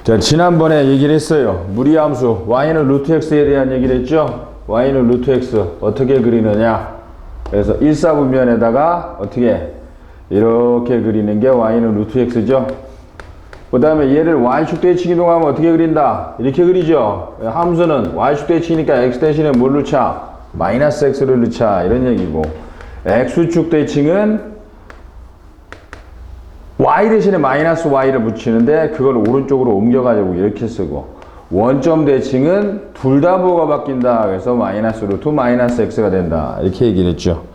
자, 지난번에 얘기를 했어요. 무리함수 y는 루트 x에 대한 얘기를 했죠. y는 루트 x 어떻게 그리느냐. 그래서 1사분면에다가 어떻게 이렇게 그리는 게 y는 루트 x죠. 그 다음에 얘를 y축 대칭 이동하면 어떻게 그린다. 이렇게 그리죠. 함수는 y축 대칭이니까 x 대신에 뭘 넣자? 마이너스 x를 넣자, 이런 얘기고, x축 대칭은 y 대신에 마이너스 y를 붙이는데 그걸 오른쪽으로 옮겨가지고 이렇게 쓰고, 원점 대칭은 둘 다 뭐가 바뀐다. 그래서 마이너스 루트 마이너스 x가 된다, 이렇게 얘기를 했죠.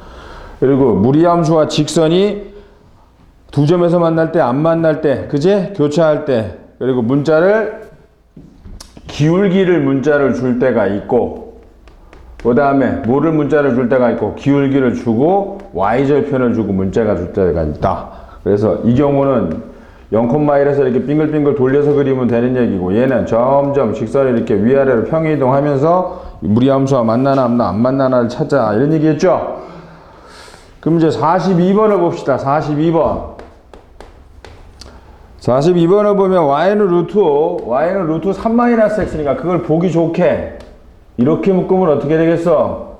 그리고 무리함수와 직선이 두 점에서 만날 때, 안 만날 때, 그제? 교차할 때, 그리고 문자를 기울기를 문자를 줄 때가 있고, 그 다음에 뭐를 문자를 줄 때가 있고, 기울기를 주고 y절편을 주고 문자가 줄 때가 있다. 그래서 이 경우는 0,1에서 이렇게 빙글빙글 돌려서 그리면 되는 얘기고, 얘는 점점 직선을 이렇게 위아래로 평행이동하면서 무리함수와 만나나 안 만나나를 찾자, 이런 얘기했죠. 그럼 이제 42번을 봅시다. 42번을 보면 y는 루트 3-x니까 그걸 보기 좋게 이렇게 묶으면 어떻게 되겠어?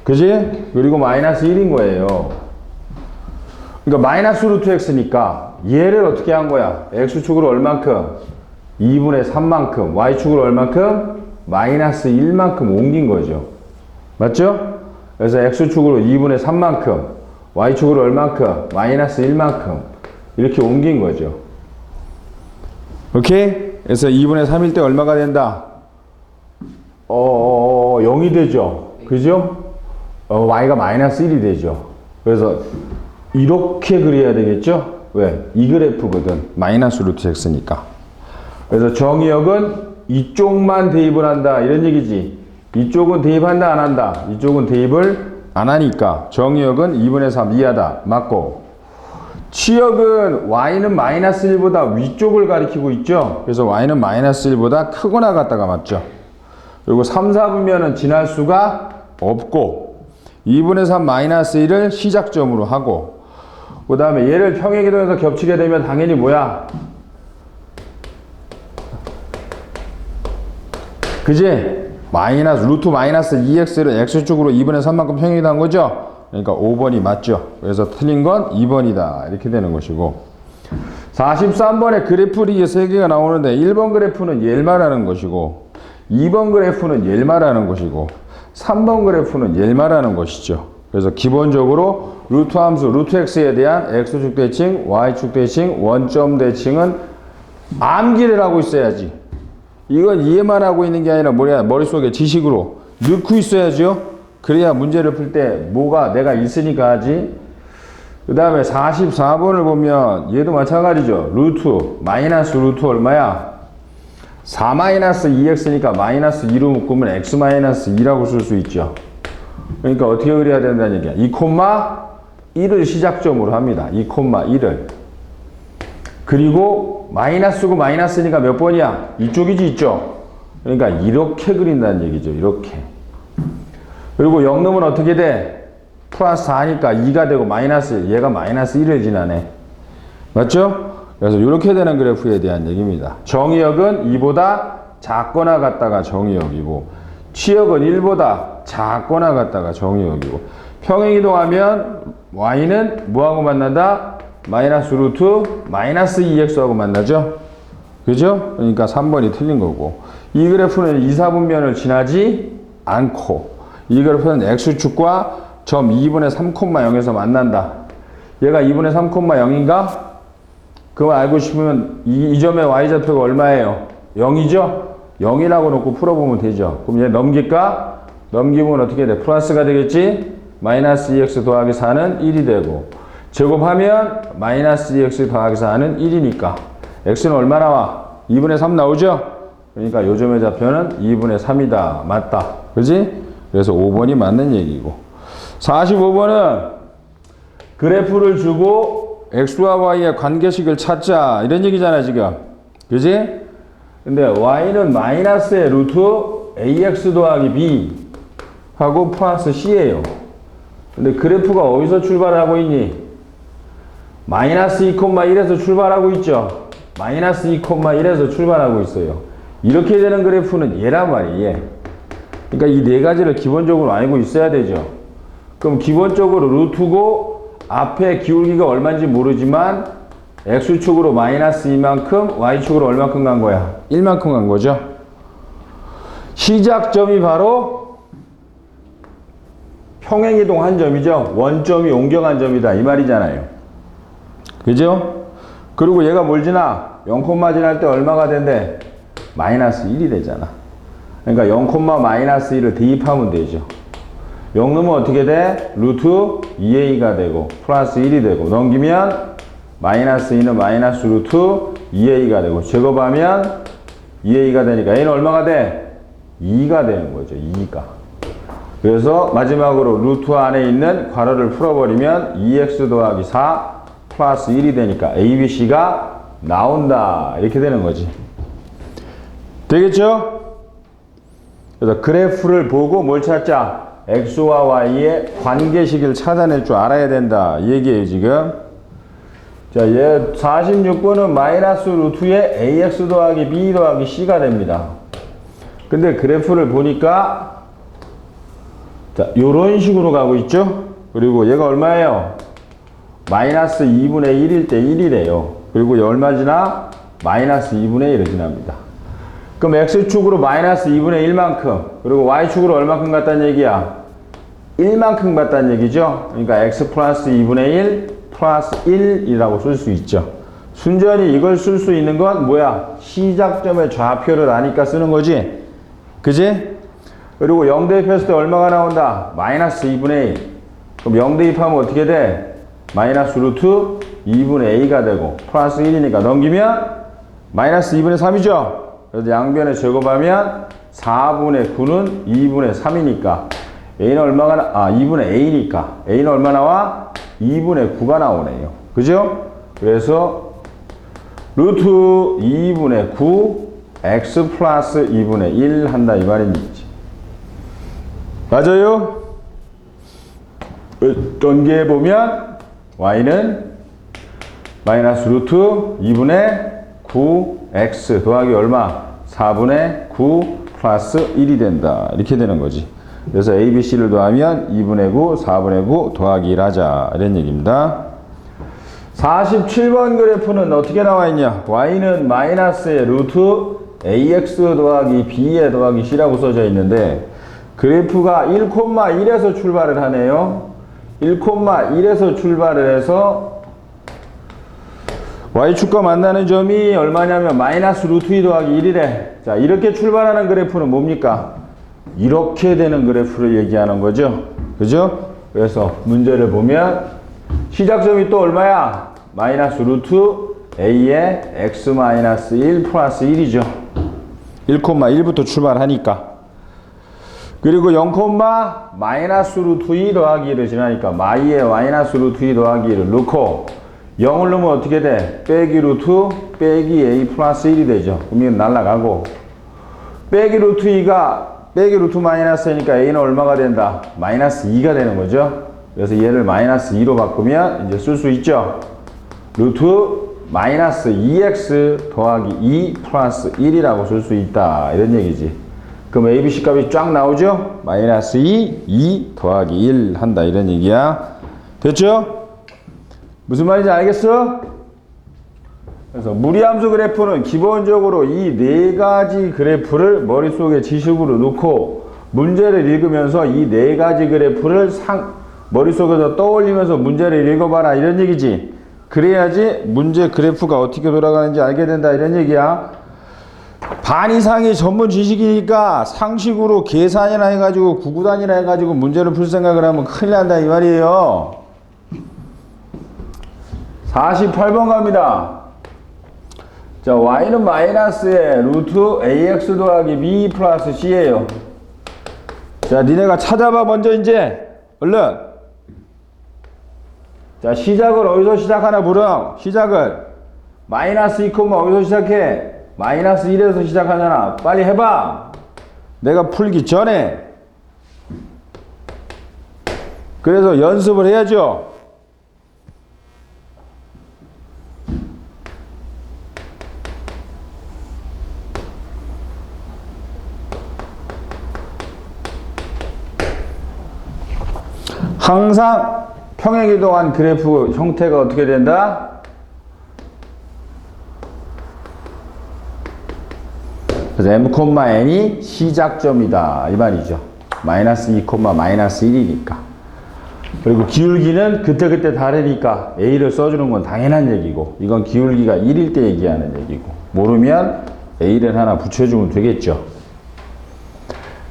그지? 그리고 마이너스 1인 거예요. 그러니까 마이너스 루트 x니까 얘를 어떻게 한 거야? x축으로 얼만큼? 2분의 3만큼. y축으로 얼만큼? 마이너스 1만큼 옮긴 거죠. 맞죠? 그래서 x축으로 2분의 3만큼, y축으로 얼만큼? 마이너스 1만큼. 이렇게 옮긴 거죠. 오케이? 그래서 2분의 3일 때 얼마가 된다? 0이 되죠. 그죠? y가 마이너스 1이 되죠. 그래서 이렇게 그려야 되겠죠? 왜? 이 그래프거든. 마이너스 루트 x니까. 그래서 정의역은 이쪽만 대입을 한다, 이런 얘기지. 이쪽은 대입한다, 안 한다? 이쪽은 대입을 안 하니까 정의역은 2분의 3 이하다. 맞고, 치역은 y는 마이너스 1보다 위쪽을 가리키고 있죠. 그래서 y는 마이너스 1보다 크거나 같다가 맞죠. 그리고 3, 4분면은 지날 수가 없고, 2분의 3 마이너스 1을 시작점으로 하고, 그 다음에 얘를 평행이동해서 겹치게 되면 당연히 뭐야? 그지? 루트 마이너스 2x를 x축으로 2분의 3만큼 평행이동한 거죠? 그러니까 5번이 맞죠. 그래서 틀린 건 2번이다. 이렇게 되는 것이고, 43번에 그래프리 3개가 나오는데 1번 그래프는 얘를 말하는 것이고, 2번 그래프는 얘를 말하는 것이고, 3번 그래프는 얘를 말하는 것이죠. 그래서 기본적으로 루트 함수, 루트 x에 대한 x축 대칭, y축 대칭, 원점 대칭은 암기를 하고 있어야지. 이건 이해만 하고 있는 게 아니라 머릿속에 지식으로 넣고 있어야죠. 그래야 문제를 풀 때 뭐가 내가 있으니까 하지. 그 다음에 44번을 보면 얘도 마찬가지죠. 마이너스 루트 얼마야? 4-2x니까 마이너스 2로 묶으면 x-2라고 쓸 수 있죠. 그러니까 어떻게 그려야 된다는 얘기야. 2,1을 시작점으로 합니다. 2,1을. 그리고 마이너스고 마이너스니까 몇 번이야? 이쪽이지, 이쪽. 그러니까 이렇게 그린다는 얘기죠. 이렇게. 그리고 0 넣으면 어떻게 돼? 플러스 4니까 2가 되고 마이너스, 얘가 마이너스 1을 지나네. 맞죠? 그래서 이렇게 되는 그래프에 대한 얘기입니다. 정의역은 2보다 작거나 같다가 정의역이고, 치역은 1보다 작거나 같다가 정의역이고, 평행이동하면 y는 뭐하고 만난다? 마이너스 루트 마이너스 2x하고 만나죠? 그죠? 그러니까 3번이 틀린 거고, 이 그래프는 2, 4분면을 지나지 않고, 이 그래프는 x축과 점 2분의 3,0에서 만난다. 얘가 2분의 3,0인가? 그거 알고 싶으면 이 점의 y좌표가 얼마예요? 0이죠? 0이라고 놓고 풀어보면 되죠. 그럼 얘 넘길까? 넘기면 어떻게 돼? 플러스가 되겠지? 마이너스 2x 더하기 4는 1이 되고, 제곱하면 마이너스 2x 더하기 4는 1이니까 x는 얼마 나와? 2분의 3 나오죠? 그러니까 요 점의 좌표는 2분의 3이다. 맞다. 그지? 그래서 5번이 맞는 얘기고, 45번은 그래프를 주고 x와 y의 관계식을 찾자, 이런 얘기잖아 지금. 그지? 근데 y는 마이너스의 루트 ax 더하기 b 하고 플러스 c예요. 근데 그래프가 어디서 출발하고 있니? 마이너스 2,1에서 출발하고 있죠. 마이너스 2,1에서 출발하고 있어요. 이렇게 되는 그래프는 얘란 말이에요. 얘. 그러니까 이 네 가지를 기본적으로 알고 있어야 되죠. 그럼 기본적으로 루트고 앞에 기울기가 얼마인지 모르지만 x축으로 마이너스 2만큼 y축으로 얼만큼 간 거야? 1만큼 간 거죠. 시작점이 바로 평행이동 한 점이죠. 원점이 옮겨간 점이다 이 말이잖아요. 그죠? 그리고 얘가 뭘 지나? 0, 지날 때 얼마가 된대? 마이너스 1이 되잖아. 그러니까 0, 마이너스 1을 대입하면 되죠. 0 넣으면 어떻게 돼? 루트 2a가 되고 플러스 1이 되고 넘기면 마이너스 2는 마이너스 루트 2a가 되고 제곱하면 2a가 되니까 a는 얼마가 돼? 2가 되는 거죠. 2가. 그래서 마지막으로 루트 안에 있는 괄호를 풀어버리면 2x 더하기 4 플러스 1이 되니까 ABC가 나온다. 이렇게 되는 거지. 되겠죠? 그래서 그래프를 보고 뭘 찾자? x와 y의 관계식을 찾아낼 줄 알아야 된다. 이 얘기예요, 지금. 자, 얘 46번은 마이너스 루트의 ax 더하기 b 더하기 c가 됩니다. 근데 그래프를 보니까 자, 요런 식으로 가고 있죠? 그리고 얘가 얼마예요? 마이너스 2분의 1일 때 1이래요. 그리고 얘 얼마 지나? 마이너스 2분의 1을 지납니다. 그럼 x축으로 마이너스 2분의 1만큼 그리고 y축으로 얼만큼 갔다는 얘기야? 1만큼 갔다는 얘기죠? 그러니까 x 플러스 2분의 1 플러스 1이라고 쓸 수 있죠. 순전히 이걸 쓸 수 있는 건 뭐야? 시작점의 좌표를 아니까 쓰는 거지? 그지? 그리고 0 대입했을 때 얼마가 나온다? 마이너스 2분의 1. 그럼 0 대입하면 어떻게 돼? 마이너스 루트 2분의 a가 되고 플러스 1이니까 넘기면 마이너스 2분의 3이죠? 그래서 양변에 제곱하면 4분의 9는 2분의 3이니까 a는 얼마가 2분의 a니까 a는 얼마 나와? 2분의 9가 나오네요. 그죠? 그래서 루트 2분의 9 x 플러스 2분의 1 한다 이 말입니다. 맞아요? 전개해보면 y는 마이너스 루트 2분의 9x 더하기 얼마? 4분의 9 플러스 1이 된다. 이렇게 되는 거지. 그래서 a, b, c를 더하면 2분의 9, 4분의 9 더하기 1 하자. 이런 얘기입니다. 47번 그래프는 어떻게 나와 있냐? y는 마이너스의 루트 ax 더하기 b에 더하기 c라고 써져 있는데 그래프가 1,1에서 출발을 하네요. 1,1에서 출발을 해서 y축과 만나는 점이 얼마냐면 마이너스 루트 2 더하기 1이래. 자, 이렇게 출발하는 그래프는 뭡니까? 이렇게 되는 그래프를 얘기하는 거죠. 그죠? 그래서 문제를 보면 시작점이 또 얼마야? 마이너스 루트 a의 x 마이너스 1 플러스 1이죠. 1,1부터 출발하니까. 그리고 0, 마이너스 루트 2 더하기 1을 지나니까 마이의 마이너스 루트 2 더하기 1을 넣고 0을 넣으면 어떻게 돼? 빼기 루트 빼기 a 플러스 1이 되죠. 그럼 이건 날라가고 빼기 루트 2가 빼기 루트 마이너스니까 a는 얼마가 된다? 마이너스 2가 되는 거죠. 그래서 얘를 마이너스 2로 바꾸면 이제 쓸 수 있죠. 루트 마이너스 2x 더하기 2 플러스 1이라고 쓸 수 있다. 이런 얘기지. 그럼 a, b, c 값이 쫙 나오죠? 마이너스 2 더하기 1 한다. 이런 얘기야. 됐죠? 무슨 말인지 알겠어? 그래서 무리함수 그래프는 기본적으로 이 네 가지 그래프를 머릿속에 지식으로 넣고 문제를 읽으면서 이 네 가지 그래프를 머릿속에서 떠올리면서 문제를 읽어봐라 이런 얘기지. 그래야지 문제 그래프가 어떻게 돌아가는지 알게 된다 이런 얘기야. 반 이상이 전문 지식이니까 상식으로 계산이나 해가지고 구구단이나 해가지고 문제를 풀 생각을 하면 큰일 난다 이 말이에요. 48번 갑니다. 자, y는 마이너스의 루트 ax 더하기 b 플러스 c예요. 자, 니네가 찾아봐 먼저 이제 얼른. 자, 시작을 어디서 시작하나 물어. 시작을 마이너스 2, 어디서 시작해? 마이너스 1에서 시작하잖아. 빨리 해봐. 내가 풀기 전에. 그래서 연습을 해야죠. 항상 평행이동한 그래프 형태가 어떻게 된다? 그래서 m,n이 시작점이다 이 말이죠. 마이너스 2, 마이너스 1이니까. 그리고 기울기는 그때그때 다르니까 A를 써주는 건 당연한 얘기고, 이건 기울기가 1일 때 얘기하는 얘기고, 모르면 A를 하나 붙여주면 되겠죠.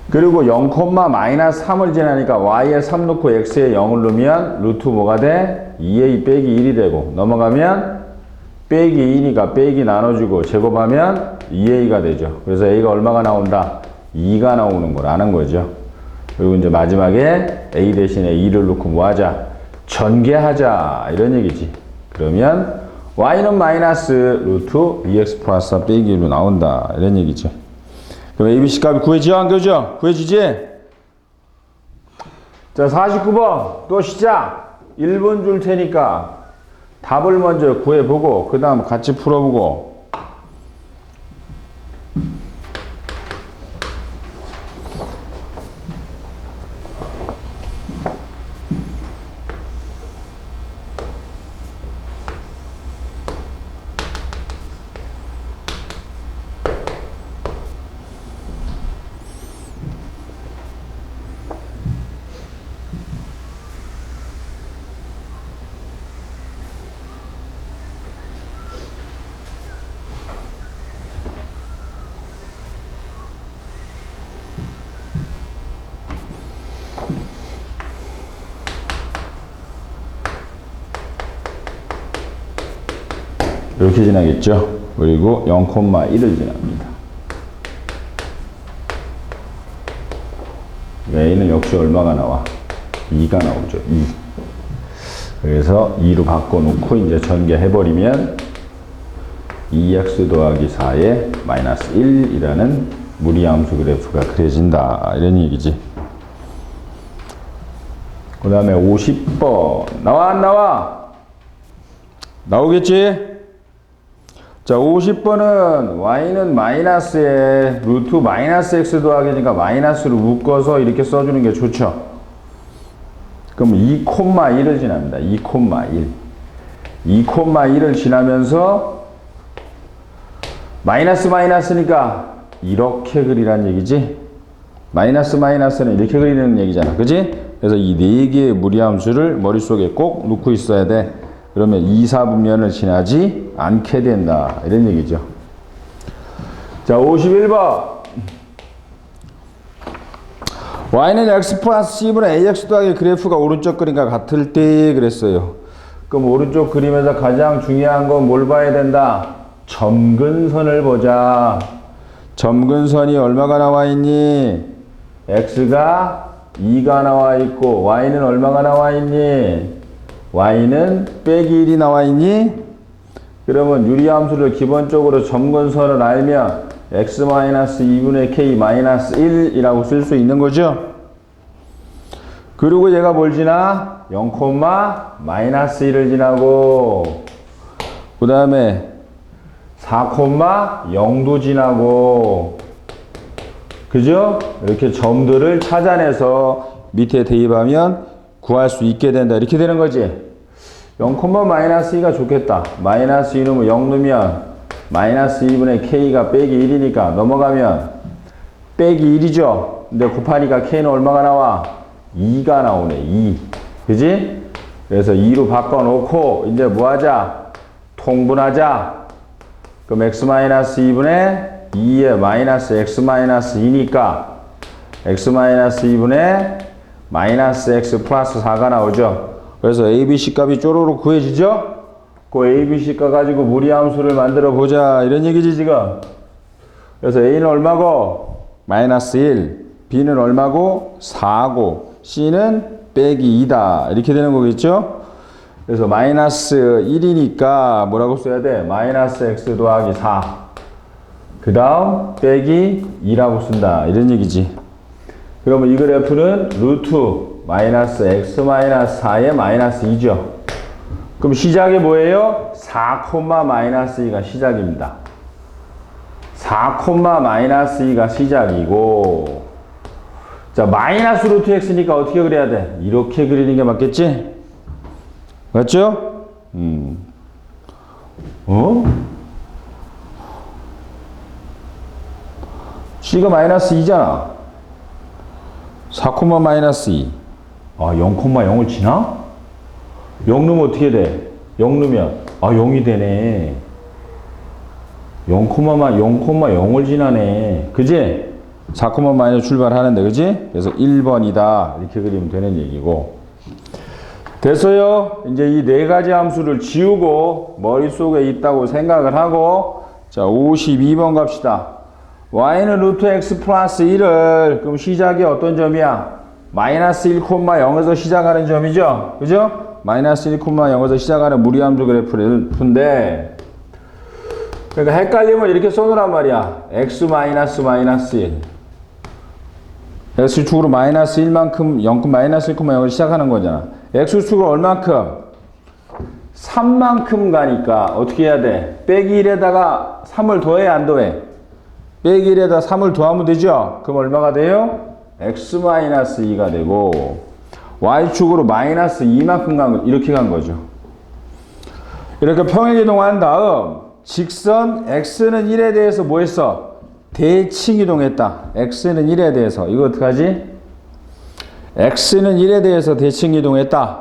그리고 0, 마이너스 3을 지나니까 Y에 3 넣고 X에 0을 넣으면 루트 뭐가 돼? 2A 빼기 1이 되고, 넘어가면 빼기 2니까 빼기 나눠주고 제곱하면 2A가 되죠. 그래서 A가 얼마가 나온다? 2가 나오는 거라는 거죠. 그리고 이제 마지막에 A 대신에 2를 넣고 뭐 하자? 전개하자 이런 얘기지. 그러면 Y는 마이너스 루트 2X 플러스 4 빼기 1로 나온다 이런 얘기죠. 그럼 ABC 값이 구해지죠? 안 구해져? 구해지지? 자, 49번 또 시작. 1분 줄 테니까 답을 먼저 구해보고 그 다음 같이 풀어보고. 이렇게 지나겠죠. 그리고 0,1을 지납니다. A는 역시 얼마가 나와? 2가 나오죠. 2. 그래서 2로 바꿔놓고 이제 전개해버리면 2x 더하기 4에 마이너스 1이라는 무리함수 그래프가 그려진다. 이런 얘기지. 그 다음에 50번. 나와 안 나와? 나오겠지? 자, 50번은 y는 마이너스에 루트 마이너스 x 더하기니까 마이너스로 묶어서 이렇게 써주는 게 좋죠. 그럼 2,1을 지납니다. 2,1. 2,1을 지나면서 마이너스니까 이렇게 그리란 얘기지. 마이너스는 이렇게 그리는 얘기잖아. 그지? 그래서 이 4개의 무리함수를 머릿속에 꼭 넣고 있어야 돼. 그러면 2, 4분면을 지나지 않게 된다. 이런 얘기죠. 자, 51번. y는 x 플러스 c분의 ax 더하기 그래프가 오른쪽 그림과 같을 때 그랬어요. 그럼 오른쪽 그림에서 가장 중요한 건 뭘 봐야 된다? 점근선을 보자. 점근선이 얼마가 나와 있니? x가 2가 나와 있고 y는 얼마가 나와 있니? y는 빼기 1이 나와 있니? 그러면 유리함수를 기본적으로 점근선을 알면 x-2분의 k-1이라고 쓸 수 있는 거죠. 그리고 얘가 뭘 지나? 0, -1을 지나고 그 다음에 4,0도 지나고, 그죠? 이렇게 점들을 찾아내서 밑에 대입하면 구할 수 있게 된다. 이렇게 되는 거지. 0,-2가 좋겠다. 마이너스 2 넣으면 0 넣으면 마이너스 2분의 k가 빼기 1이니까 넘어가면 빼기 1이죠. 근데 곱하니까 k는 얼마가 나와? 2가 나오네. 2. 그지? 그래서 2로 바꿔놓고 이제 뭐 하자? 통분하자. 그럼 x-2분의 2에 마이너스 x-2니까 x-2분의 마이너스 x 플러스 4가 나오죠. 그래서 ABC 값이 쪼로로 구해지죠? 그 ABC 값 가지고 무리함수를 만들어 보자. 이런 얘기지 지금. 그래서 A는 얼마고? 마이너스 1. B는 얼마고? 4고. C는 빼기 2다. 이렇게 되는 거겠죠? 그래서 마이너스 1이니까 뭐라고 써야 돼? 마이너스 x 더하기 4. 그 다음 빼기 2라고 쓴다. 이런 얘기지. 그러면 이 그래프는 루트 마이너스 x 마이너스 4에 마이너스 2죠. 그럼 시작이 뭐예요? 4, 마이너스 2가 시작입니다. 4, 마이너스 2가 시작이고, 자, 마이너스 루트 x니까 어떻게 그려야 돼? 이렇게 그리는 게 맞겠지? 맞죠? c가 마이너스 2잖아. 4, 마이너스 2. 아, 0,0을 지나? 0 넣으면 어떻게 돼? 0 넣으면, 0이 되네. 0,0을 지나네. 그지? 4, 마이너스 출발하는데, 그지? 그래서 1번이다. 이렇게 그리면 되는 얘기고. 됐어요? 이제 이 네 가지 함수를 지우고, 머릿속에 있다고 생각을 하고, 자, 52번 갑시다. y는 루트 x 플러스 1을, 그럼 시작이 어떤 점이야? 마이너스 1,0에서 시작하는 점이죠? 그죠? 마이너스 1,0에서 시작하는 무리함수 그래프인데, 그러니까 헷갈리면 이렇게 써놓으란 말이야. x 마이너스 1. x축으로 마이너스 1만큼, 0, 마이너스 1,0을 시작하는 거잖아. x축으로 얼만큼? 3만큼 가니까 어떻게 해야 돼? 빼기 1에다가 3을 더해, 안 더해? 빼기 1에다 3을 더하면 되죠? 그럼 얼마가 돼요? x-2가 되고, y축으로 마이너스 2만큼 이렇게 간 거죠. 이렇게 평행이동한 다음, 직선 x는 1에 대해서 뭐 했어? 대칭이동했다. x는 1에 대해서. 이거 어떡하지? x는 1에 대해서 대칭이동했다.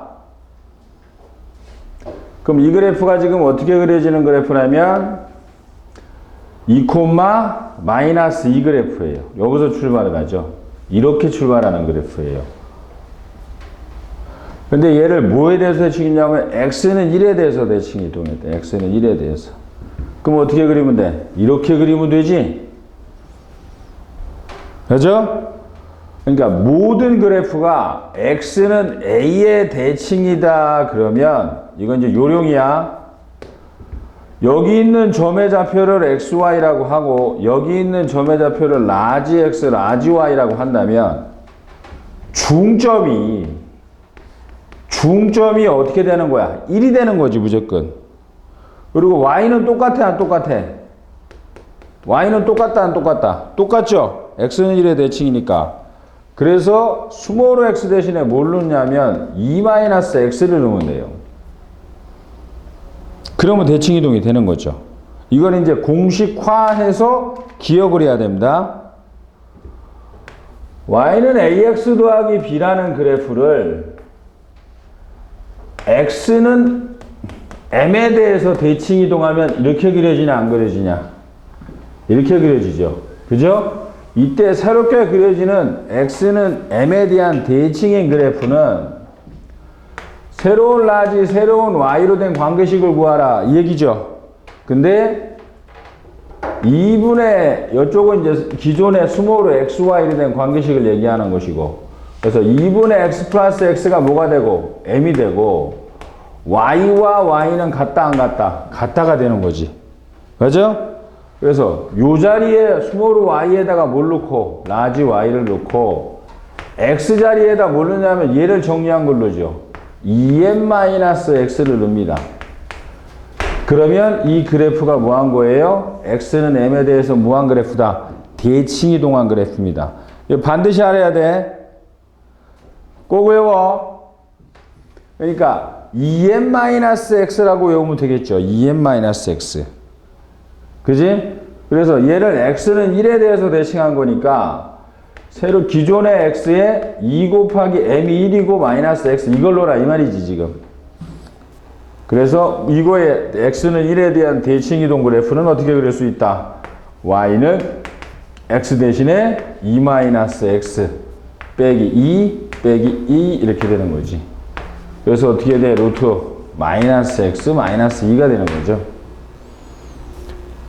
그럼 이 그래프가 지금 어떻게 그려지는 그래프냐면 2, 마이너스 2 그래프예요. 여기서 출발을 하죠. 이렇게 출발하는 그래프예요. 근데 얘를 뭐에 대해서 대칭이냐면 x는 1에 대해서 대칭이동했다. x는 1에 대해서. 그럼 어떻게 그리면 돼? 이렇게 그리면 되지? 그죠? 그러니까 모든 그래프가 x는 a의 대칭이다 그러면 이건 이제 요령이야. 여기 있는 점의 좌표를 xy라고 하고 여기 있는 점의 좌표를 라지 x, 라지 y라고 한다면 중점이 어떻게 되는 거야? 1이 되는 거지 무조건. 그리고 y는 똑같아 안 똑같아? y는 똑같다 안 똑같다? 똑같죠? x는 1의 대칭이니까. 그래서 스몰 x 대신에 뭘 넣냐면 2-x를 넣으면 돼요. 그러면 대칭이동이 되는 거죠. 이건 이제 공식화해서 기억을 해야 됩니다. y는 ax 더하기 b라는 그래프를 x는 m에 대해서 대칭이동하면 이렇게 그려지냐 안 그려지냐? 이렇게 그려지죠. 그죠? 이때 새롭게 그려지는 x는 m에 대한 대칭인 그래프는 새로운 라지, 새로운 y로 된 관계식을 구하라 이 얘기죠. 근데 2분의 이쪽은 이제 기존의 스몰로 xy로 된 관계식을 얘기하는 것이고, 그래서 2분의 x 플러스 x가 뭐가 되고 m이 되고 y와 y는 같다 안 같다? 같다가 되는 거지. 그죠? 그래서 요 자리에 스몰 y에다가 뭘 넣고 라지 y를 넣고 x 자리에다 뭘 넣냐면 얘를 정리한 걸 넣죠. 2m-x를 넣습니다. 그러면 이 그래프가 뭐한 거예요? x는 m에 대해서 뭐한 그래프다? 대칭이동한 그래프입니다. 이거 반드시 알아야 돼. 꼭 외워. 그러니까 2m-x라고 외우면 되겠죠. 2m-x. 그지? 그래서 얘를 x는 1에 대해서 대칭한 거니까 새로 기존의 x에 2 곱하기 m이 1이고 마이너스 x 이걸 넣어라 이 말이지 지금. 그래서 이거에 x는 1에 대한 대칭이동 그래프는 어떻게 그릴 수 있다? y는 x 대신에 2-x 빼기 2 빼기 2 이렇게 되는 거지. 그래서 어떻게 돼? 루트 마이너스 x 마이너스 2가 되는 거죠.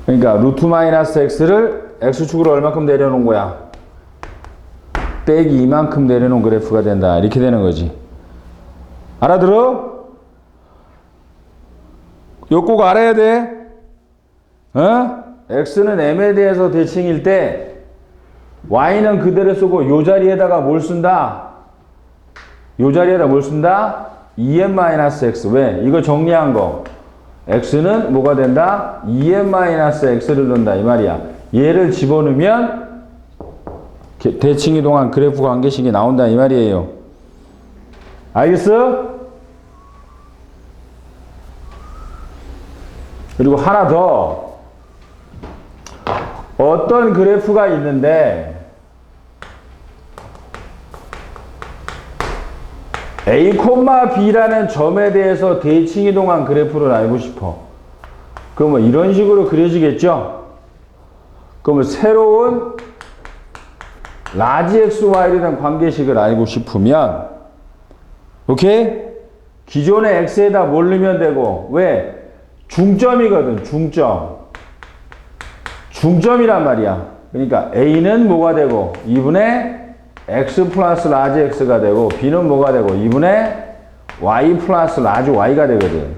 그러니까 루트 마이너스 x를 x축으로 얼마큼 내려놓은 거야? 빼기 2만큼 내려놓은 그래프가 된다. 이렇게 되는 거지. 알아들어? 요 꼭 알아야 돼. x는 m에 대해서 대칭일 때 y는 그대로 쓰고 요 자리에다가 뭘 쓴다? 요 자리에다 뭘 쓴다? 2m-x. 왜? 이거 정리한 거. x는 뭐가 된다? 2m-x를 넣는다 이 말이야. 얘를 집어넣으면 대칭 이동한 그래프 관계식이 나온다 이 말이에요. 알겠어? 그리고 하나 더. 어떤 그래프가 있는데 A, B라는 점에 대해서 대칭 이동한 그래프를 알고 싶어. 그러면 이런 식으로 그려지겠죠? 그러면 새로운 라지 XY에 대한 관계식을 알고 싶으면 오케이? 기존의 X에다 뭘 넣으면 되고 왜? 중점이거든. 중점이란 말이야. 그러니까 A는 뭐가 되고 2분의 X 플러스 라지 X가 되고 B는 뭐가 되고 2분의 Y 플러스 라지 Y가 되거든.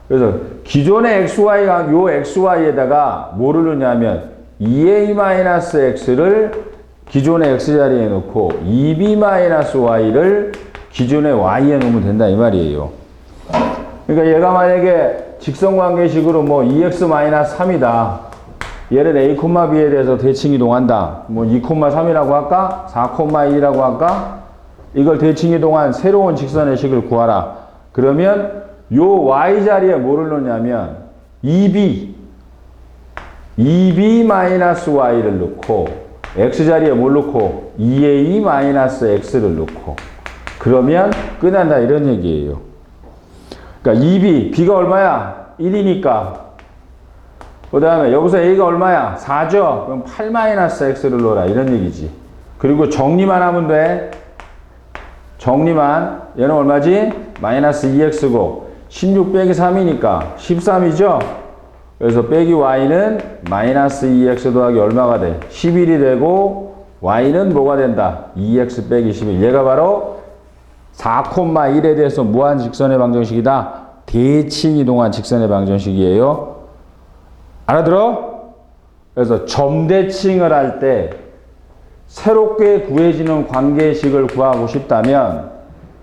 그래서 기존의 XY가 요 XY에다가 뭐를 넣냐면 2A-X를 기존의 X자리에 넣고 2B-Y를 기존의 Y에 넣으면 된다 이 말이에요. 그러니까 얘가 만약에 직선관계식으로 뭐 2x-3이다. 얘를 A, B에 대해서 대칭 이동한다. 뭐 2,3이라고 할까? 4,2라고 할까? 이걸 대칭 이동한 새로운 직선의 식을 구하라. 그러면 요 Y 자리에 뭐를 넣냐면 2B-Y를 넣고 X 자리에 뭘 넣고 2A-X를 넣고 그러면 끝난다 이런 얘기예요. 그러니까 2B가 얼마야? 1이니까. 그 다음에 여기서 A가 얼마야? 4죠? 그럼 8-X를 넣어라 이런 얘기지. 그리고 정리만 하면 돼. 정리만. 얘는 얼마지? 마이너스 2X고 16 빼기 3이니까 13이죠? 그래서 빼기 Y는 마이너스 2X 더하기 얼마가 돼? 11이 되고 Y는 뭐가 된다? 2X 빼기 11. 얘가 바로 4,1에 대해서 무한 직선의 방정식이다. 대칭 이동한 직선의 방정식이에요. 알아들어? 그래서 점대칭을 할 때 새롭게 구해지는 관계식을 구하고 싶다면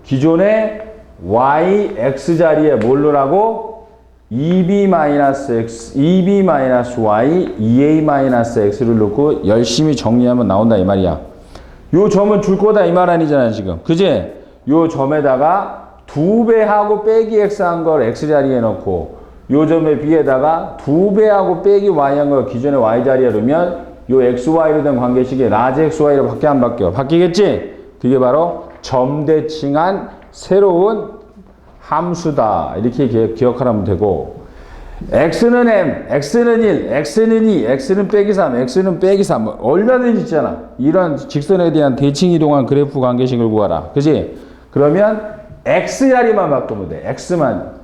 기존의 Y, X 자리에 뭘 넣으라고? 2B-X, 2B-Y, 2A-X를 넣고 열심히 정리하면 나온다 이 말이야. 요 점은 줄 거다 이 말 아니잖아 지금. 그지? 요 점에다가 2배하고 빼기 X 한 걸 X 자리에 넣고 요 점의 B에다가 2배하고 빼기 Y 한 걸 기존의 Y 자리에 넣으면 요 XY로 된 관계식이 라지 XY로 밖에 안 바뀌어. 바뀌겠지? 그게 바로 점대칭한 새로운 함수다. 이렇게 기억하면 되고 X는 M, X는 1, X는 2, X는 빼기 3, X는 빼기 3 얼마든지 있잖아. 이런 직선에 대한 대칭 이동한 그래프 관계식을 구하라. 그지? 그러면 X 자리만 바꾸면 돼. X만.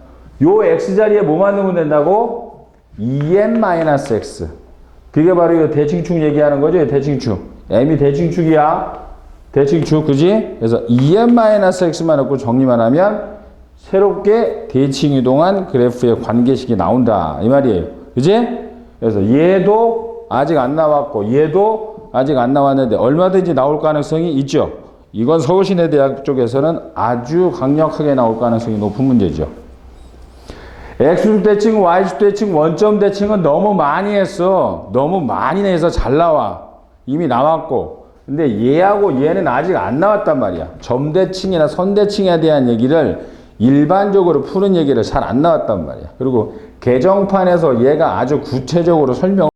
요 X 자리에 뭐만 넣으면 된다고? 2M-X. 그게 바로 이 대칭축 얘기하는 거죠. 대칭축. M이 대칭축이야. 대칭축, 그지? 그래서 2M-X만 넣고 정리만 하면 새롭게 대칭 이동한 그래프의 관계식이 나온다. 이 말이에요. 그지? 그래서 얘도 아직 안 나왔고, 얘도 아직 안 나왔는데 얼마든지 나올 가능성이 있죠. 이건 서울시내대학 쪽에서는 아주 강력하게 나올 가능성이 높은 문제죠. X축 대칭, Y축 대칭, 원점 대칭은 너무 많이 했어. 너무 많이 내서 잘 나와. 이미 나왔고. 근데 얘하고 얘는 아직 안 나왔단 말이야. 점 대칭이나 선 대칭에 대한 얘기를 일반적으로 푸는 얘기를 잘 안 나왔단 말이야. 그리고 개정판에서 얘가 아주 구체적으로 설명